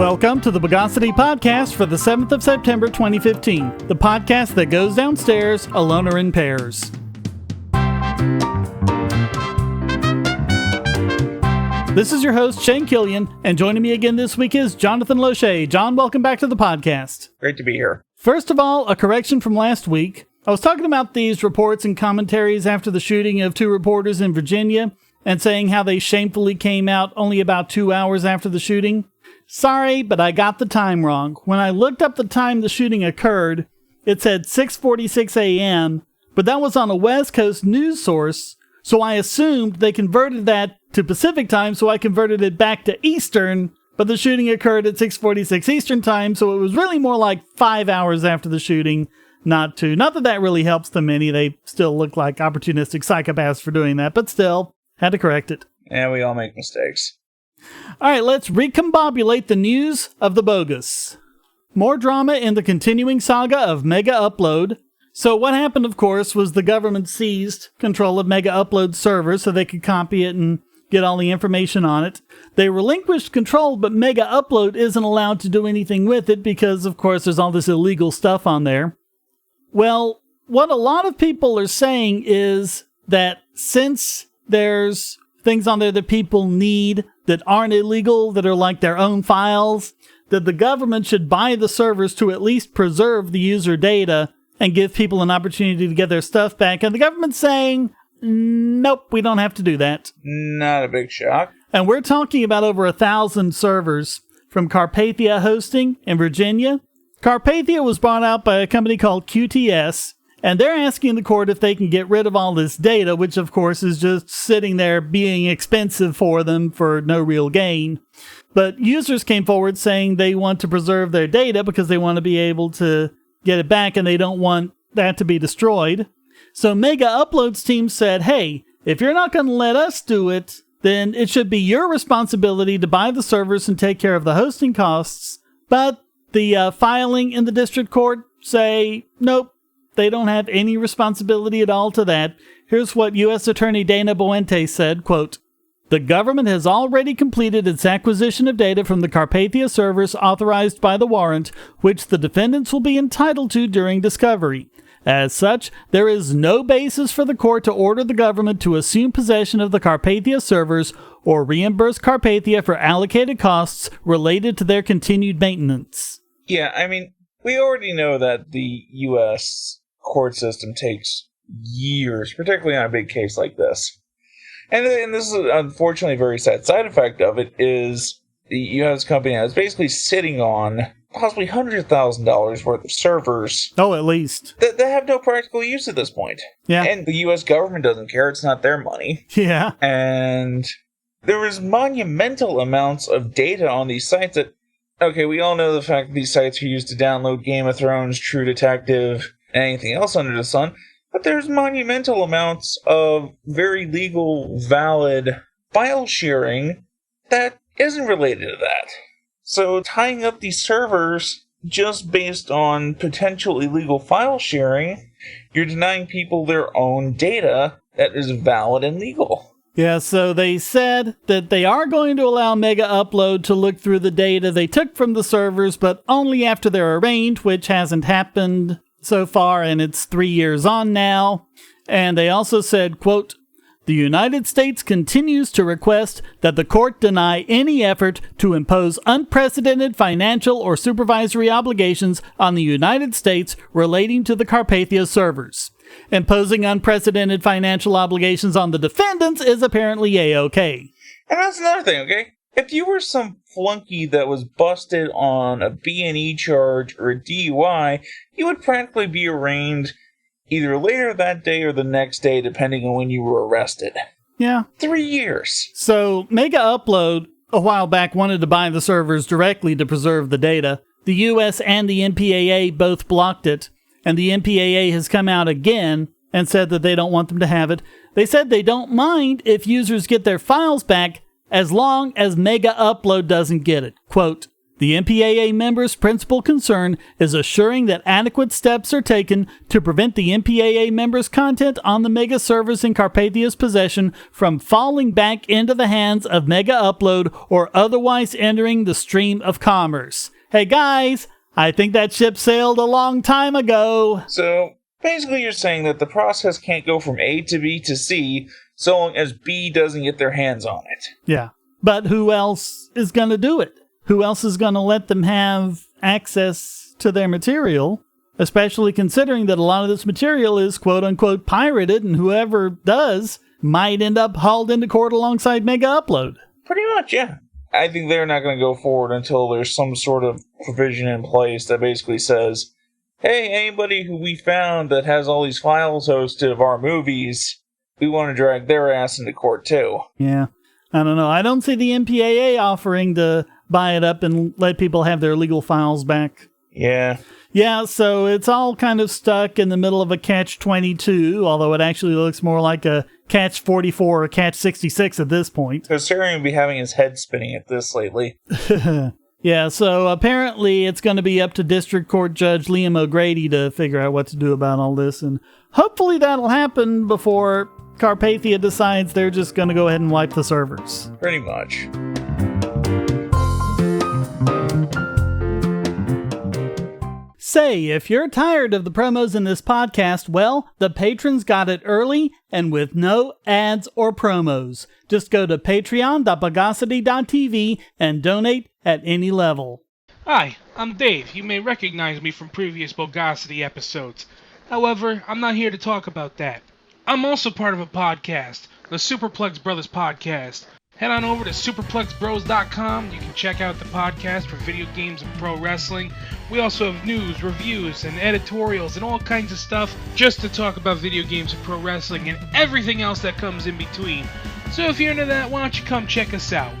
Welcome to the Bogosity podcast for the 7th of September 2015, the podcast that goes downstairs alone or in pairs. This is your host, Shane Killian, and joining me again this week is Jonathan Loesche. John, welcome back to the podcast. Great to be here. First of all, a correction from last week. I was talking about these reports and commentaries after the shooting of two reporters in Virginia and saying how they shamefully came out only about 2 hours after the shooting. Sorry, but I got the time wrong. When I looked up the time the shooting occurred, it said 6:46 a.m., but that was on a West Coast news source, so I assumed they converted that to Pacific time, so I converted it back to Eastern, but the shooting occurred at 6:46 Eastern time, so it was really more like 5 hours after the shooting, not 2. Not that that really helps them any. They still look like opportunistic psychopaths for doing that, but still, had to correct it. Yeah, we all make mistakes. All right, let's recombobulate the news of the Bogus. More drama in the continuing saga of Megaupload. So what happened, of course, was the government seized control of Megaupload's server so they could copy it and get all the information on it. They relinquished control, but Megaupload isn't allowed to do anything with it because, of course, there's all this illegal stuff on there. Well, what a lot of people are saying is that since there's things on there that people need that aren't illegal, that are like their own files, that the government should buy the servers to at least preserve the user data and give people an opportunity to get their stuff back. And the government's saying, nope, we don't have to do that. Not a big shock. And we're talking about over 1,000 servers from Carpathia Hosting in Virginia. Carpathia was bought out by a company called QTS, and they're asking the court if they can get rid of all this data, which of course is just sitting there being expensive for them for no real gain. But users came forward saying they want to preserve their data because they want to be able to get it back and they don't want that to be destroyed. So Megaupload's team said, hey, if you're not going to let us do it, then it should be your responsibility to buy the servers and take care of the hosting costs. But the filing in the district court say, nope. They don't have any responsibility at all to that. Here's what U.S. Attorney Dana Boente said, quote, "The government has already completed its acquisition of data from the Carpathia servers authorized by the warrant, which the defendants will be entitled to during discovery. As such, there is no basis for the court to order the government to assume possession of the Carpathia servers or reimburse Carpathia for allocated costs related to their continued maintenance." Yeah, I mean, we already know that the U.S. court system takes years, particularly on a big case like this. And this is unfortunately a very sad side effect of it, is the U.S. company is basically sitting on possibly $100,000 worth of servers. Oh, at least. That have no practical use at this point. Yeah. And the U.S. government doesn't care. It's not their money. Yeah. And there was monumental amounts of data on these sites that, okay, we all know the fact that these sites are used to download Game of Thrones, True Detective, and anything else under the sun, but there's monumental amounts of very legal, valid file sharing that isn't related to that. So tying up these servers just based on potential illegal file sharing, you're denying people their own data that is valid and legal. Yeah, so they said that they are going to allow Megaupload to look through the data they took from the servers, but only after they're arraigned, which hasn't happened so far, and it's 3 years on now. And they also said, quote, "The United States continues to request that the court deny any effort to impose unprecedented financial or supervisory obligations on the United States relating to the Carpathia servers. Imposing unprecedented financial obligations on the defendants is apparently A-OK." And that's another thing, okay? If you were some flunky that was busted on a B&E charge or a DUI, you would practically be arraigned either later that day or the next day, depending on when you were arrested. Yeah. 3 years. So Megaupload, a while back, wanted to buy the servers directly to preserve the data. The US and the MPAA both blocked it, and the MPAA has come out again and said that they don't want them to have it. They said they don't mind if users get their files back as long as Megaupload doesn't get it. Quote, The MPAA members' principal concern is assuring that adequate steps are taken to prevent the MPAA members' content on the Mega servers in Carpathia's possession from falling back into the hands of Megaupload or otherwise entering the stream of commerce. Hey guys, I think that ship sailed a long time ago. So, basically you're saying that the process can't go from A to B to C so long as B doesn't get their hands on it. Yeah, but who else is going to do it? Who else is going to let them have access to their material, especially considering that a lot of this material is quote-unquote pirated, and whoever does might end up hauled into court alongside Megaupload. Pretty much, yeah. I think they're not going to go forward until there's some sort of provision in place that basically says, hey, anybody who we found that has all these files hosted of our movies, we want to drag their ass into court too. Yeah, I don't know. I don't see the MPAA offering to buy it up and let people have their legal files back. Yeah. Yeah, so it's all kind of stuck in the middle of a catch-22, although it actually looks more like a catch-44 or catch-66 at this point. So Sirian will be having his head spinning at this lately. Yeah, so apparently it's going to be up to District Court Judge Liam O'Grady to figure out what to do about all this, and hopefully that'll happen before Carpathia decides they're just going to go ahead and wipe the servers. Pretty much. Say, if you're tired of the promos in this podcast, well, the patrons got it early and with no ads or promos. Just go to patreon.bogosity.tv and donate at any level. Hi, I'm Dave. You may recognize me from previous Bogosity episodes. However, I'm not here to talk about that. I'm also part of a podcast, the Superplex Brothers Podcast. Head on over to superplexbros.com. You can check out the podcast for video games and pro wrestling. We also have news, reviews, and editorials and all kinds of stuff just to talk about video games and pro wrestling and everything else that comes in between. So if you're into that, why don't you come check us out?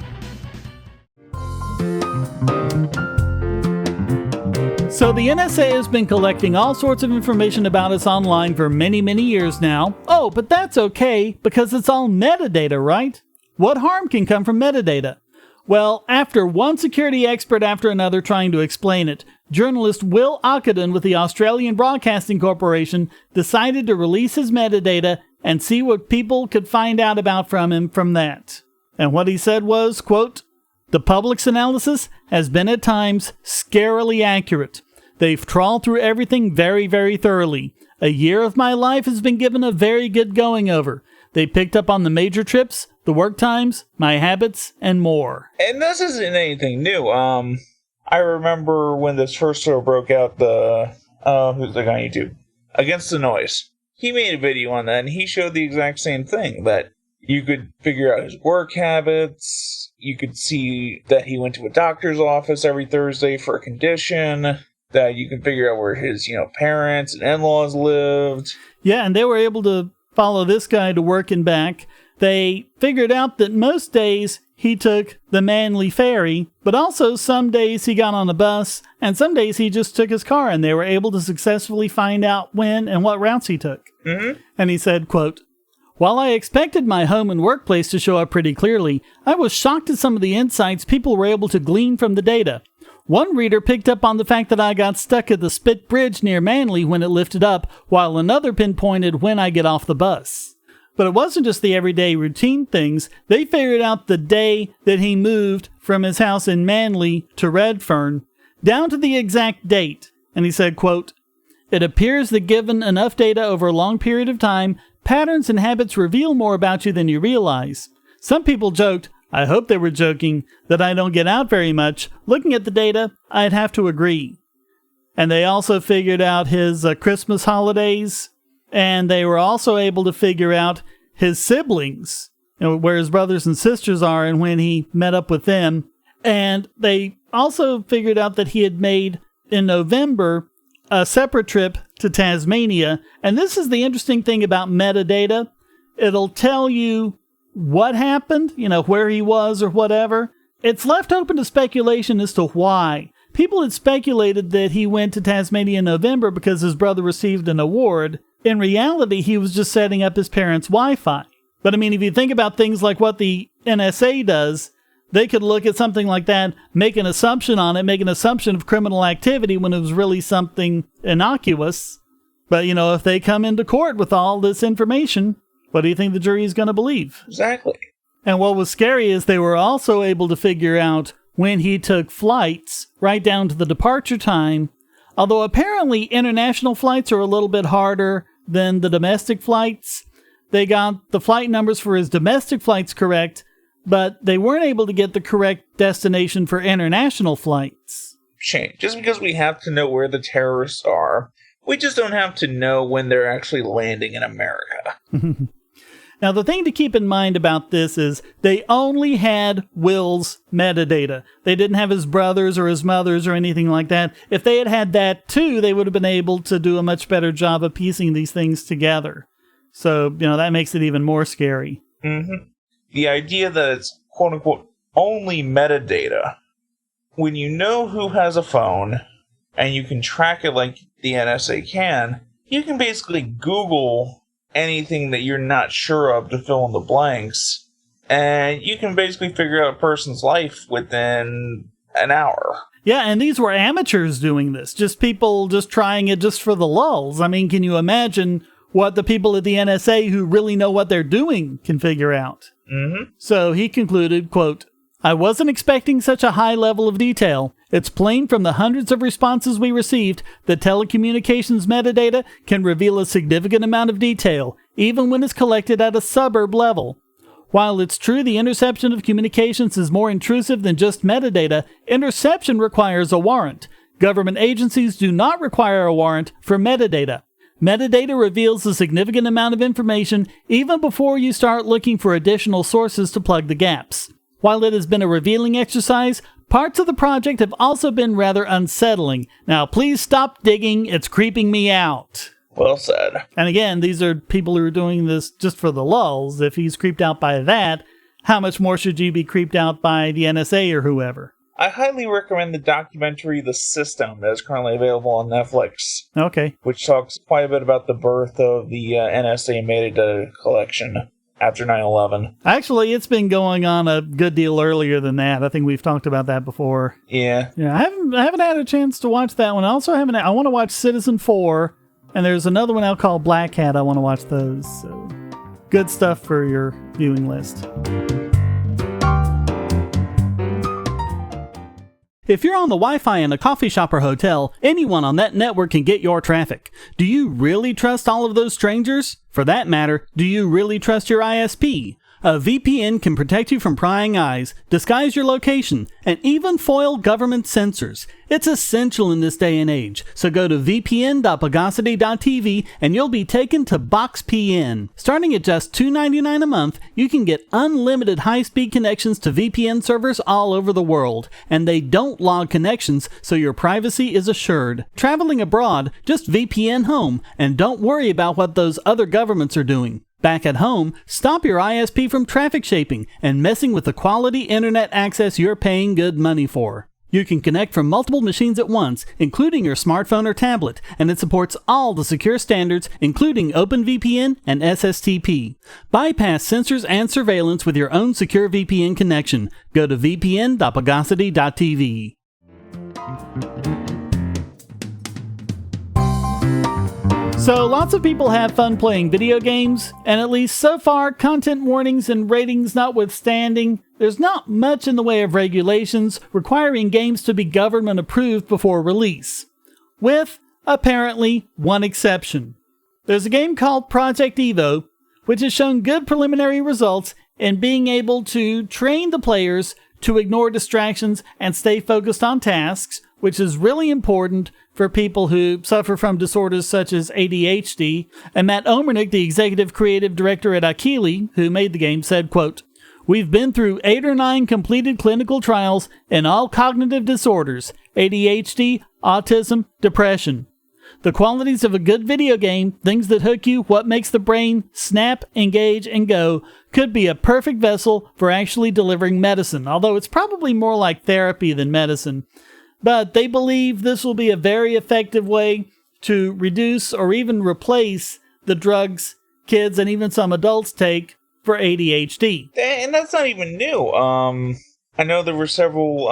So the NSA has been collecting all sorts of information about us online for many, many years now. Oh, but that's okay because it's all metadata, right? What harm can come from metadata? Well, after one security expert after another trying to explain it, journalist Will Ockenden with the Australian Broadcasting Corporation decided to release his metadata and see what people could find out about from him from that. And what he said was, quote, "The public's analysis has been at times scarily accurate. They've trawled through everything very, very thoroughly. A year of my life has been given a very good going over. They picked up on the major trips, the work times, my habits, and more." And this isn't anything new. I remember when this first sort of broke out, who's the guy on YouTube? Against the Noise. He made a video on that, and he showed the exact same thing, that you could figure out his work habits, you could see that he went to a doctor's office every Thursday for a condition, that you can figure out where his, parents and in-laws lived. Yeah, and they were able to follow this guy to work and back. They figured out that most days he took the Manly ferry, but also some days he got on a bus, and some days he just took his car, and they were able to successfully find out when and what routes he took. Mm-hmm. And he said, quote, "While I expected my home and workplace to show up pretty clearly, I was shocked at some of the insights people were able to glean from the data. One reader picked up on the fact that I got stuck at the Spit Bridge near Manly when it lifted up, while another pinpointed when I get off the bus. But it wasn't just the everyday routine things. They figured out the day that he moved from his house in Manly to Redfern, down to the exact date." And he said, quote, "It appears that given enough data over a long period of time, patterns and habits reveal more about you than you realize. Some people joked, I hope they were joking, that I don't get out very much. Looking at the data, I'd have to agree." And they also figured out his Christmas holidays, and they were also able to figure out his siblings, where his brothers and sisters are and when he met up with them. And they also figured out that he had made, in November, a separate trip to Tasmania. And this is the interesting thing about metadata. It'll tell you what happened, where he was or whatever. It's left open to speculation as to why. People had speculated that he went to Tasmania in November because his brother received an award. In reality, he was just setting up his parents' Wi-Fi. But if you think about things like what the NSA does, They could look at something like that, make an assumption on it, make an assumption of criminal activity when it was really something innocuous. But, if they come into court with all this information, what do you think the jury is going to believe? Exactly. And what was scary is they were also able to figure out when he took flights, right down to the departure time. Although apparently international flights are a little bit harder than the domestic flights. They got the flight numbers for his domestic flights correct, but they weren't able to get the correct destination for international flights. Shane, just because we have to know where the terrorists are, we just don't have to know when they're actually landing in America. Now, the thing to keep in mind about this is they only had Will's metadata. They didn't have his brother's or his mother's or anything like that. If they had had that too, they would have been able to do a much better job of piecing these things together. So, that makes it even more scary. Mm-hmm. The idea that it's quote-unquote only metadata, when you know who has a phone and you can track it like the NSA can, you can basically Google anything that you're not sure of to fill in the blanks, and you can basically figure out a person's life within an hour. Yeah, and these were amateurs doing this, just people just trying it just for the lulls. I mean, can you imagine what the people at the NSA who really know what they're doing can figure out? Mm-hmm. So he concluded, quote, "I wasn't expecting such a high level of detail. It's plain from the hundreds of responses we received that telecommunications metadata can reveal a significant amount of detail, even when it's collected at a suburb level. While it's true the interception of communications is more intrusive than just metadata, interception requires a warrant. Government agencies do not require a warrant for metadata. Metadata reveals a significant amount of information even before you start looking for additional sources to plug the gaps. While it has been a revealing exercise, parts of the project have also been rather unsettling. Now, please stop digging. It's creeping me out." Well said. And again, these are people who are doing this just for the lulls. If he's creeped out by that, how much more should you be creeped out by the NSA or whoever? I highly recommend the documentary The System that is currently available on Netflix. Okay. Which talks quite a bit about the birth of the NSA metadata collection after 9/11. Actually, it's been going on a good deal earlier than that. I think we've talked about that before. Yeah. Yeah, I haven't had a chance to watch that one. I also haven't. I want to watch Citizen 4, and there's another one out called Black Hat. I want to watch those. So, good stuff for your viewing list. If you're on the Wi-Fi in a coffee shop or hotel, anyone on that network can get your traffic. Do you really trust all of those strangers? For that matter, do you really trust your ISP? A VPN can protect you from prying eyes, disguise your location, and even foil government censors. It's essential in this day and age, so go to vpn.bogosity.tv and you'll be taken to BoxPN. Starting at just $2.99 a month, you can get unlimited high-speed connections to VPN servers all over the world, and they don't log connections, so your privacy is assured. Traveling abroad, just VPN home, and don't worry about what those other governments are doing. Back at home, stop your ISP from traffic shaping and messing with the quality internet access you're paying good money for. You can connect from multiple machines at once, including your smartphone or tablet, and it supports all the secure standards, including OpenVPN and SSTP. Bypass censors and surveillance with your own secure VPN connection. Go to vpn.bogosity.tv. So lots of people have fun playing video games, and at least so far, content warnings and ratings notwithstanding, there's not much in the way of regulations requiring games to be government approved before release. With, apparently, one exception. There's a game called Project Evo, which has shown good preliminary results in being able to train the players to ignore distractions and stay focused on tasks, which is really important for people who suffer from disorders such as ADHD. And Matt Omernick, the executive creative director at Akili, who made the game, said, quote, "We've been through 8 or 9 completed clinical trials in all cognitive disorders, ADHD, autism, depression. The qualities of a good video game, things that hook you, what makes the brain snap, engage, and go, could be a perfect vessel for actually delivering medicine, although it's probably more like therapy than medicine. But they believe this will be a very effective way to reduce or even replace the drugs kids and even some adults take for ADHD. And that's not even new. I know there were several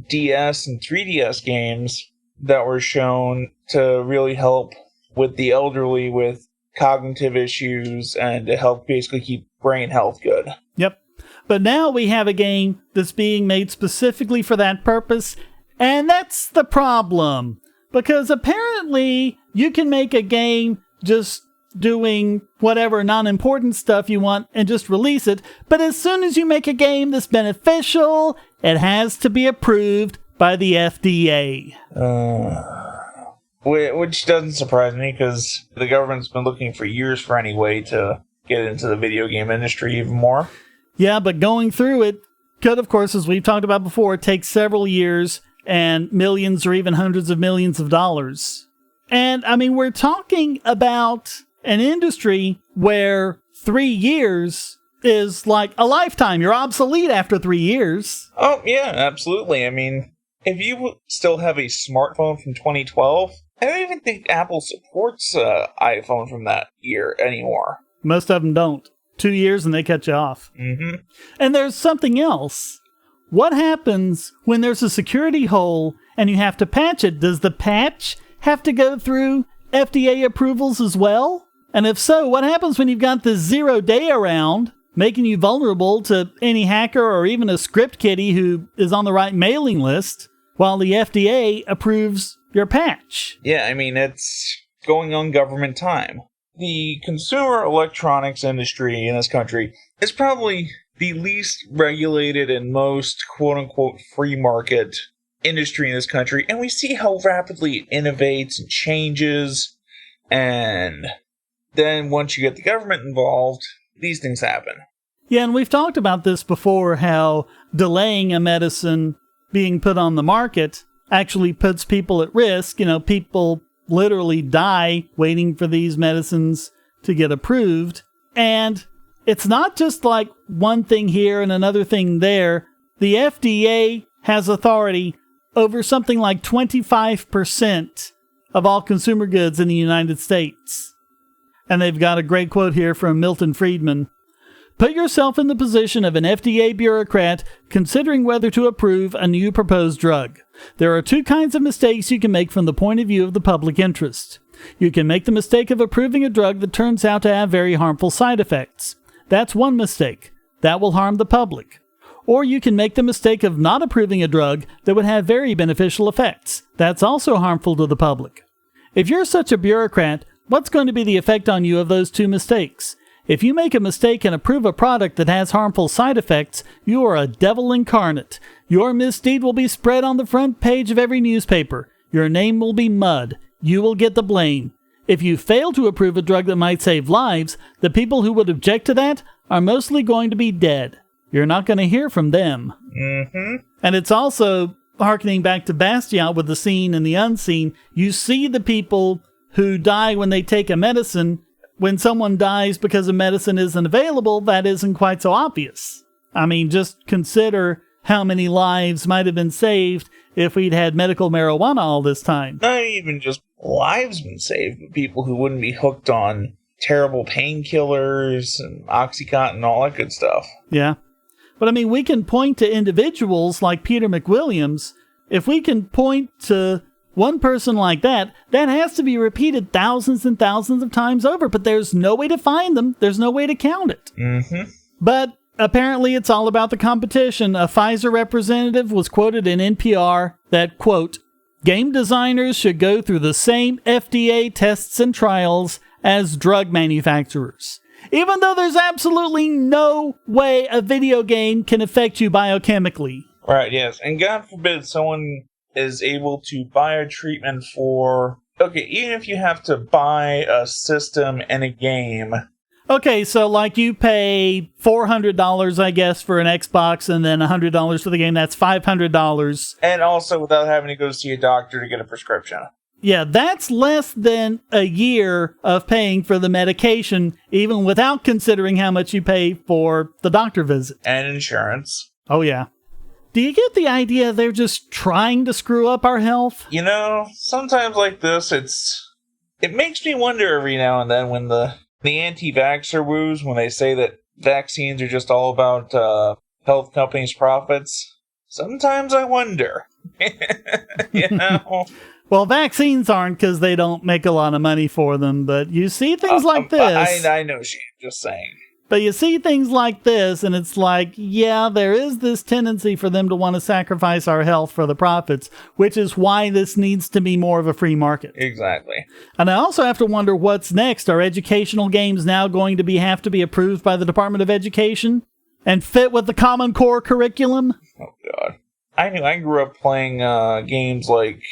DS and 3DS games that were shown to really help with the elderly with cognitive issues and to help basically keep brain health good. Yep. But now we have a game that's being made specifically for that purpose, and that's the problem. Because apparently you can make a game just doing whatever non-important stuff you want and just release it, but as soon as you make a game that's beneficial, it has to be approved by the FDA. Which doesn't surprise me, because the government's been looking for years for any way to get into the video game industry even more. Yeah, but going through it could, of course, as we've talked about before, take several years and millions or even hundreds of millions of dollars. And, I mean, we're talking about an industry where 3 years is like a lifetime. You're obsolete after 3 years. Oh, yeah, absolutely. I mean, if you still have a smartphone from 2012, I don't even think Apple supports iPhone from that year anymore. Most of them don't. 2 years and they cut you off. Mm-hmm. And there's something else. What happens when there's a security hole and you have to patch it? Does the patch have to go through FDA approvals as well? And if so, what happens when you've got this 0 day around, making you vulnerable to any hacker or even a script kiddie who is on the right mailing list, while the FDA approves your patch? Yeah, I mean, it's going on government time. The consumer electronics industry in this country is probably the least regulated and most quote-unquote free market industry in this country, and we see how rapidly it innovates and changes, and then once you get the government involved, these things happen. Yeah, and we've talked about this before, how delaying a medicine being put on the market actually puts people at risk. You know, people literally die waiting for these medicines to get approved. And it's not just like one thing here and another thing there. The FDA has authority over something like 25% of all consumer goods in the United States. And they've got a great quote here from Milton Friedman. Put yourself in the position of an FDA bureaucrat considering whether to approve a new proposed drug. There are two kinds of mistakes you can make from the point of view of the public interest. You can make the mistake of approving a drug that turns out to have very harmful side effects. That's one mistake. That will harm the public. Or you can make the mistake of not approving a drug that would have very beneficial effects. That's also harmful to the public. If you're such a bureaucrat, what's going to be the effect on you of those two mistakes? If you make a mistake and approve a product that has harmful side effects, you are a devil incarnate. Your misdeed will be spread on the front page of every newspaper. Your name will be mud. You will get the blame. If you fail to approve a drug that might save lives, the people who would object to that are mostly going to be dead. You're not going to hear from them. Mm-hmm. And it's also, harkening back to Bastion with the seen and the unseen, you see the people who die when they take a medicine. When someone dies because a medicine isn't available, that isn't quite so obvious. I mean, just consider how many lives might have been saved if we'd had medical marijuana all this time. Not even just lives been saved, but people who wouldn't be hooked on terrible painkillers and Oxycontin and all that good stuff. Yeah. But I mean, we can point to individuals like Peter McWilliams. If we can point to one person like that, that has to be repeated thousands and thousands of times over, but there's no way to find them. There's no way to count it. Mm-hmm. But apparently it's all about the competition. A Pfizer representative was quoted in NPR that, quote, game designers should go through the same FDA tests and trials as drug manufacturers. Even though there's absolutely no way a video game can affect you biochemically. Right, yes. And God forbid someone is able to buy a treatment for... Okay, even if you have to buy a system and a game... Okay, so like you pay $400, I guess, for an Xbox, and then $100 for the game, that's $500. And also without having to go see a doctor to get a prescription. Yeah, that's less than a year of paying for the medication, even without considering how much you pay for the doctor visit. And insurance. Oh, yeah. Do you get the idea they're just trying to screw up our health? You know, sometimes like this, it makes me wonder every now and then when the anti-vaxxer woos, when they say that vaccines are just all about health companies' profits, sometimes I wonder. You know? Well, vaccines aren't because they don't make a lot of money for them, but you see things like this. I know, Shane, just saying. But you see things like this, and it's like, yeah, there is this tendency for them to want to sacrifice our health for the profits, which is why this needs to be more of a free market. Exactly. And I also have to wonder what's next. Are educational games now going to have to be approved by the Department of Education and fit with the Common Core curriculum? Oh, God. I grew up playing games like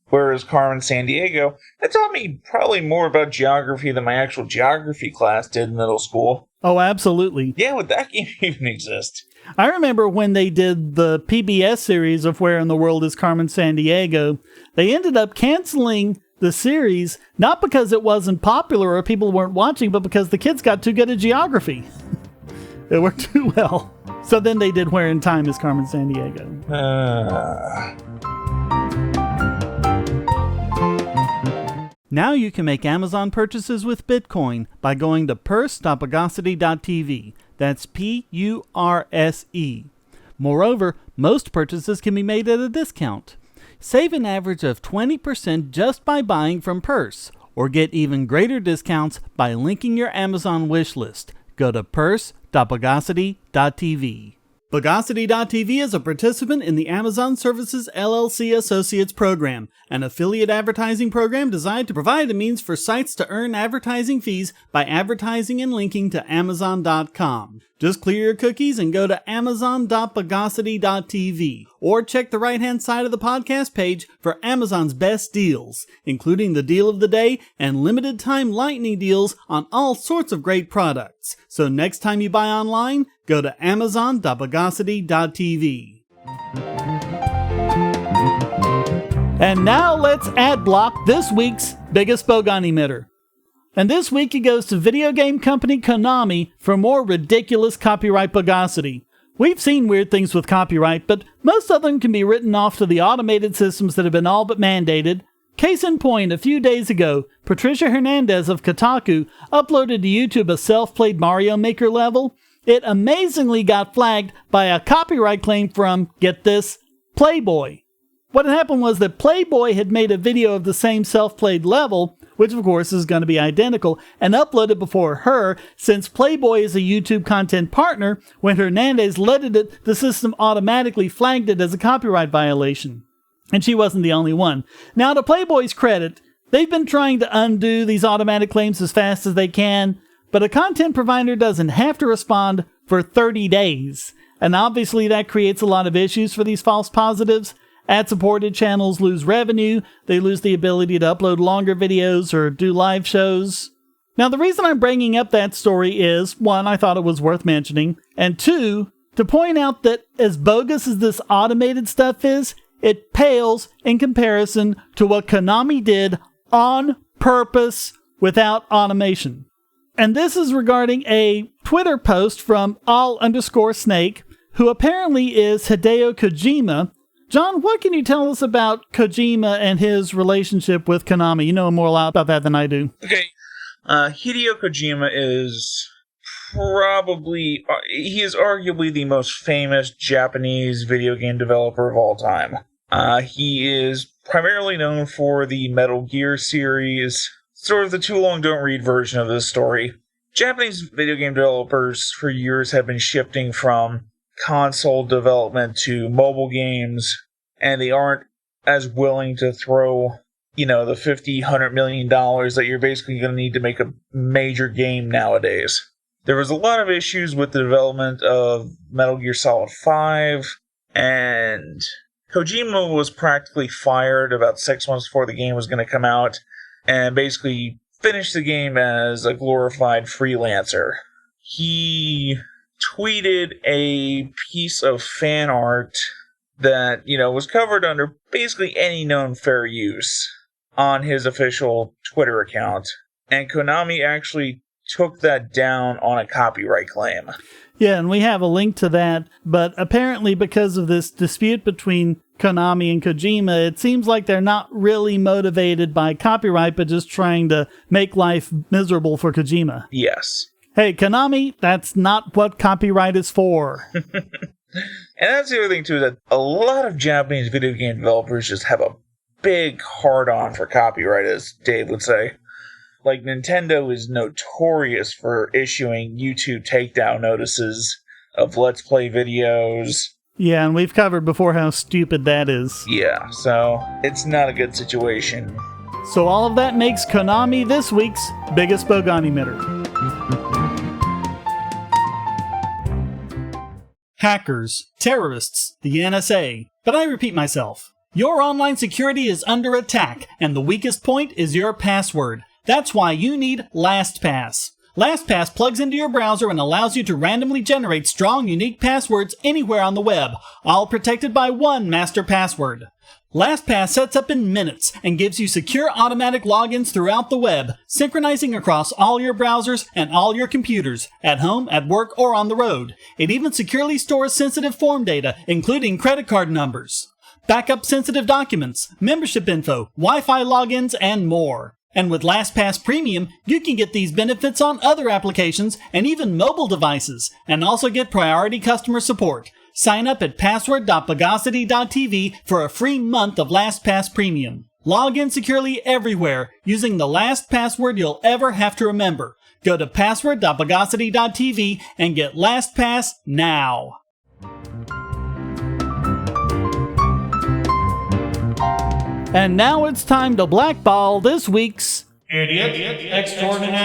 Where is Carmen Sandiego? That taught me probably more about geography than my actual geography class did in middle school. Oh, absolutely. Yeah, would that game even exist? I remember when they did the PBS series of Where in the World is Carmen Sandiego, they ended up canceling the series, not because it wasn't popular or people weren't watching, but because the kids got too good at geography. It worked too well. So then they did Where in Time is Carmen Sandiego. Now you can make Amazon purchases with Bitcoin by going to purse.bogosity.tv. That's P-U-R-S-E. Moreover, most purchases can be made at a discount. Save an average of 20% just by buying from Purse, or get even greater discounts by linking your Amazon wish list. Go to purse.bogosity.tv. Bogosity.tv is a participant in the Amazon Services LLC Associates Program, an affiliate advertising program designed to provide a means for sites to earn advertising fees by advertising and linking to Amazon.com. Just clear your cookies and go to amazon.bogosity.tv, or check the right-hand side of the podcast page for Amazon's best deals, including the deal of the day and limited-time lightning deals on all sorts of great products. So next time you buy online, go to amazon.bogosity.tv. And now let's ad block this week's biggest Bogon emitter. And this week it goes to video game company Konami for more ridiculous copyright bogosity. We've seen weird things with copyright, but most of them can be written off to the automated systems that have been all but mandated. Case in point, a few days ago, Patricia Hernandez of Kotaku uploaded to YouTube a self-played Mario Maker level. It amazingly got flagged by a copyright claim from, get this, Playboy. What had happened was that Playboy had made a video of the same self-played level, which of course is going to be identical, and uploaded before her. Since Playboy is a YouTube content partner, when Hernandez loaded it, the system automatically flagged it as a copyright violation. And she wasn't the only one. Now, to Playboy's credit, they've been trying to undo these automatic claims as fast as they can, but a content provider doesn't have to respond for 30 days. And obviously that creates a lot of issues for these false positives. Ad-supported channels lose revenue, they lose the ability to upload longer videos or do live shows. Now, the reason I'm bringing up that story is, one, I thought it was worth mentioning, and two, to point out that as bogus as this automated stuff is, it pales in comparison to what Konami did on purpose without automation. And this is regarding a Twitter post from all_snake, who apparently is Hideo Kojima. John, what can you tell us about Kojima and his relationship with Konami? You know more about that than I do. Okay. Hideo Kojima is he is arguably the most famous Japanese video game developer of all time. He is primarily known for the Metal Gear series, sort of the too long don't read version of this story. Japanese video game developers for years have been shifting from console development to mobile games, and they aren't as willing to throw, the $50, $100 million that you're basically going to need to make a major game nowadays. There was a lot of issues with the development of Metal Gear Solid 5, and Kojima was practically fired about 6 months before the game was going to come out, and basically finished the game as a glorified freelancer. He tweeted a piece of fan art that, was covered under basically any known fair use on his official Twitter account. And Konami actually took that down on a copyright claim. Yeah, and we have a link to that, but apparently because of this dispute between Konami and Kojima, it seems like they're not really motivated by copyright, but just trying to make life miserable for Kojima. Yes. Hey, Konami, that's not what copyright is for. And that's the other thing, too, that a lot of Japanese video game developers just have a big hard-on for copyright, as Dave would say. Like, Nintendo is notorious for issuing YouTube takedown notices of Let's Play videos. Yeah, and we've covered before how stupid that is. Yeah, so it's not a good situation. So all of that makes Konami this week's biggest Bogon emitter. Hackers, terrorists, the NSA. But I repeat myself. Your online security is under attack, and the weakest point is your password. That's why you need LastPass. LastPass plugs into your browser and allows you to randomly generate strong, unique passwords anywhere on the web, all protected by one master password. LastPass sets up in minutes and gives you secure automatic logins throughout the web, synchronizing across all your browsers and all your computers, at home, at work, or on the road. It even securely stores sensitive form data, including credit card numbers, backup sensitive documents, membership info, Wi-Fi logins, and more. And with LastPass Premium, you can get these benefits on other applications and even mobile devices, and also get priority customer support. Sign up at password.bogosity.tv for a free month of LastPass Premium. Log in securely everywhere using the last password you'll ever have to remember. Go to password.bogosity.tv and get LastPass now. And now it's time to blackball this week's Idiot Extraordinaire.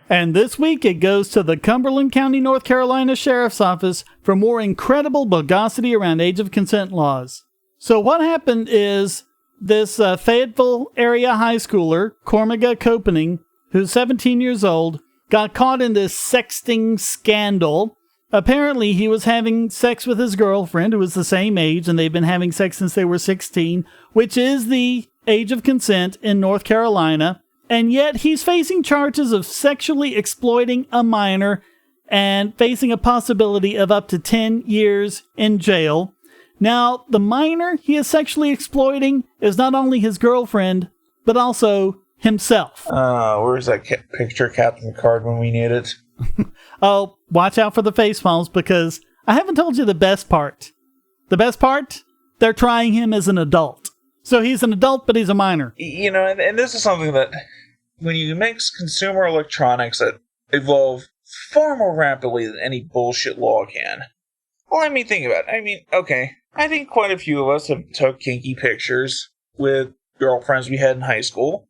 And this week it goes to the Cumberland County, North Carolina Sheriff's Office for more incredible bogosity around age of consent laws. So what happened is this Fayetteville area high schooler, Cormaga Copening, who's 17 years old, got caught in this sexting scandal. Apparently, he was having sex with his girlfriend, who was the same age, and they've been having sex since they were 16, which is the age of consent in North Carolina. And yet, he's facing charges of sexually exploiting a minor and facing a possibility of up to 10 years in jail. Now, the minor he is sexually exploiting is not only his girlfriend, but also himself. Where's that picture Captain Card when we need it? Oh, watch out for the face palms, because I haven't told you the best part. The best part? They're trying him as an adult. So he's an adult, but he's a minor. You know, and this is something that, when you mix consumer electronics that evolve far more rapidly than any bullshit law can. Well, I mean, think about it. I mean, okay, I think quite a few of us have took kinky pictures with girlfriends we had in high school.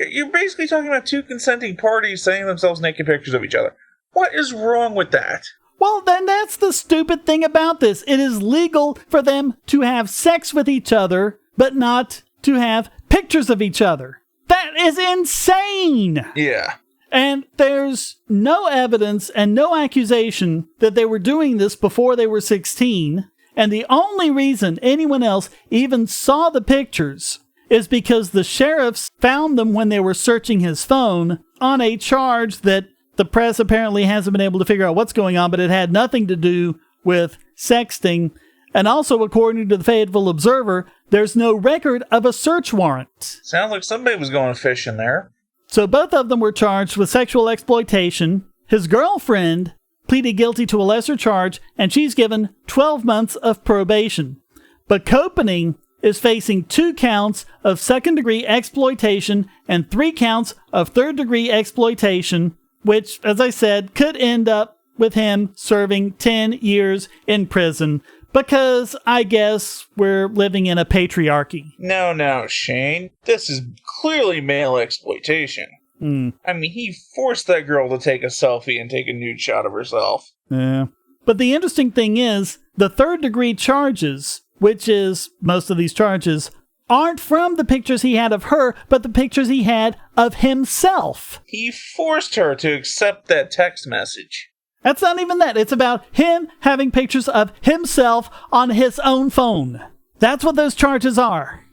You're basically talking about two consenting parties sending themselves naked pictures of each other. What is wrong with that? Well, then that's the stupid thing about this. It is legal for them to have sex with each other, but not to have pictures of each other. That is insane! Yeah. And there's no evidence and no accusation that they were doing this before they were 16. And the only reason anyone else even saw the pictures is because the sheriffs found them when they were searching his phone on a charge that the press apparently hasn't been able to figure out what's going on, but it had nothing to do with sexting. And also, according to the Fayetteville Observer, there's no record of a search warrant. Sounds like somebody was going fishing there. So both of them were charged with sexual exploitation. His girlfriend pleaded guilty to a lesser charge, and she's given 12 months of probation. But Copening is facing 2 counts of second-degree exploitation and 3 counts of third-degree exploitation, which, as I said, could end up with him serving 10 years in prison, because I guess we're living in a patriarchy. No, Shane. This is clearly male exploitation. I mean, he forced that girl to take a selfie and take a nude shot of herself. Yeah. But the interesting thing is, the third-degree charges, which is most of these charges, aren't from the pictures he had of her, but the pictures he had of himself. He forced her to accept that text message. That's not even that. It's about him having pictures of himself on his own phone. That's what those charges are.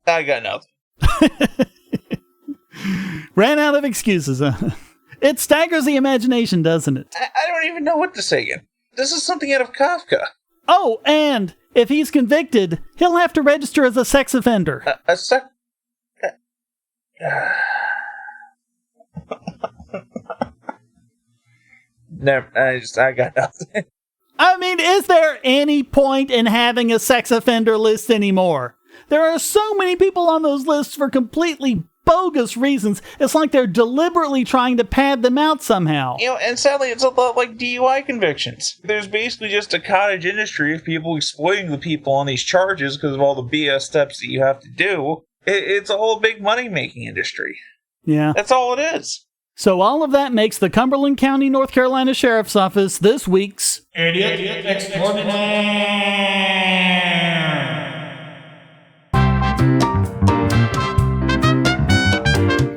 I got nothing. Ran out of excuses. It staggers the imagination, doesn't it? I don't even know what to say again. This is something out of Kafka. Oh, and if he's convicted, he'll have to register as a sex offender. Never. I got nothing. I mean, is there any point in having a sex offender list anymore? There are so many people on those lists for completely bogus reasons. It's like they're deliberately trying to pad them out somehow. And sadly, it's a lot like DUI convictions. There's basically just a cottage industry of people exploiting the people on these charges because of all the BS steps that you have to do. It's all a big money-making industry. Yeah. That's all it is. So all of that makes the Cumberland County, North Carolina Sheriff's Office this week's Idiot Extraordinaire.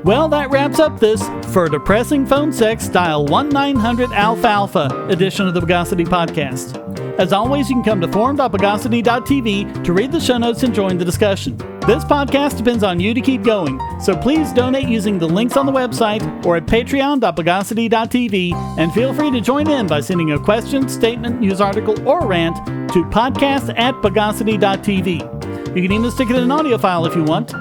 Well, that wraps up this For Depressing Phone Sex Dial 1-900-ALFALFA edition of the Bogosity podcast. As always, you can come to forum.bogosity.tv to read the show notes and join the discussion. This podcast depends on you to keep going, so please donate using the links on the website or at patreon.bogosity.tv, and feel free to join in by sending a question, statement, news article, or rant to podcast@bogosity.tv. You can even stick it in an audio file if you want.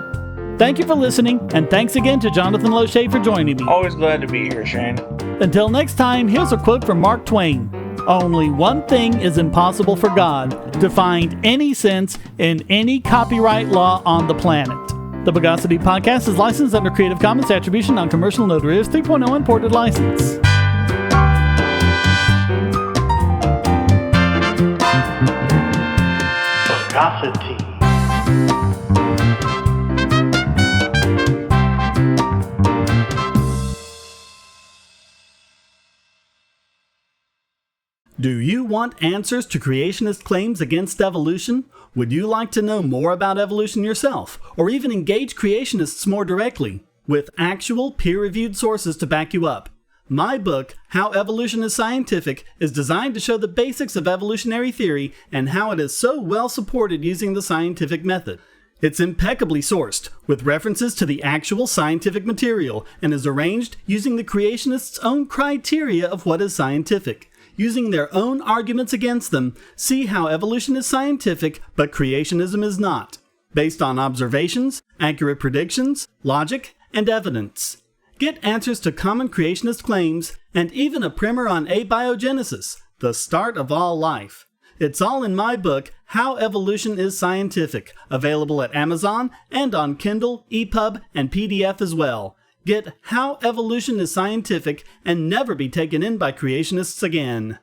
Thank you for listening, and thanks again to Jonathan Loesche for joining me. Always glad to be here, Shane. Until next time, here's a quote from Mark Twain. Only one thing is impossible for God, to find any sense in any copyright law on the planet. The Bogosity podcast is licensed under Creative Commons Attribution Non-Commercial No Derivatives 3.0 Imported License. Bogosity. Do you want answers to creationist claims against evolution? Would you like to know more about evolution yourself, or even engage creationists more directly, with actual peer-reviewed sources to back you up? My book, How Evolution is Scientific, is designed to show the basics of evolutionary theory and how it is so well supported using the scientific method. It's impeccably sourced, with references to the actual scientific material, and is arranged using the creationists' own criteria of what is scientific. Using their own arguments against them, see how evolution is scientific, but creationism is not, based on observations, accurate predictions, logic, and evidence. Get answers to common creationist claims, and even a primer on abiogenesis, the start of all life. It's all in my book, How Evolution is Scientific, available at Amazon and on Kindle, EPUB, and PDF as well. Get How Evolution is Scientific and never be taken in by creationists again.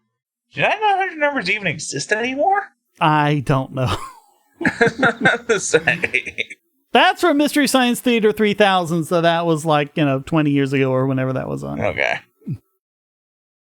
Did I know 100 numbers even exist anymore? I don't know. Say. That's from Mystery Science Theater 3000, so that was 20 years ago or whenever that was on. Okay.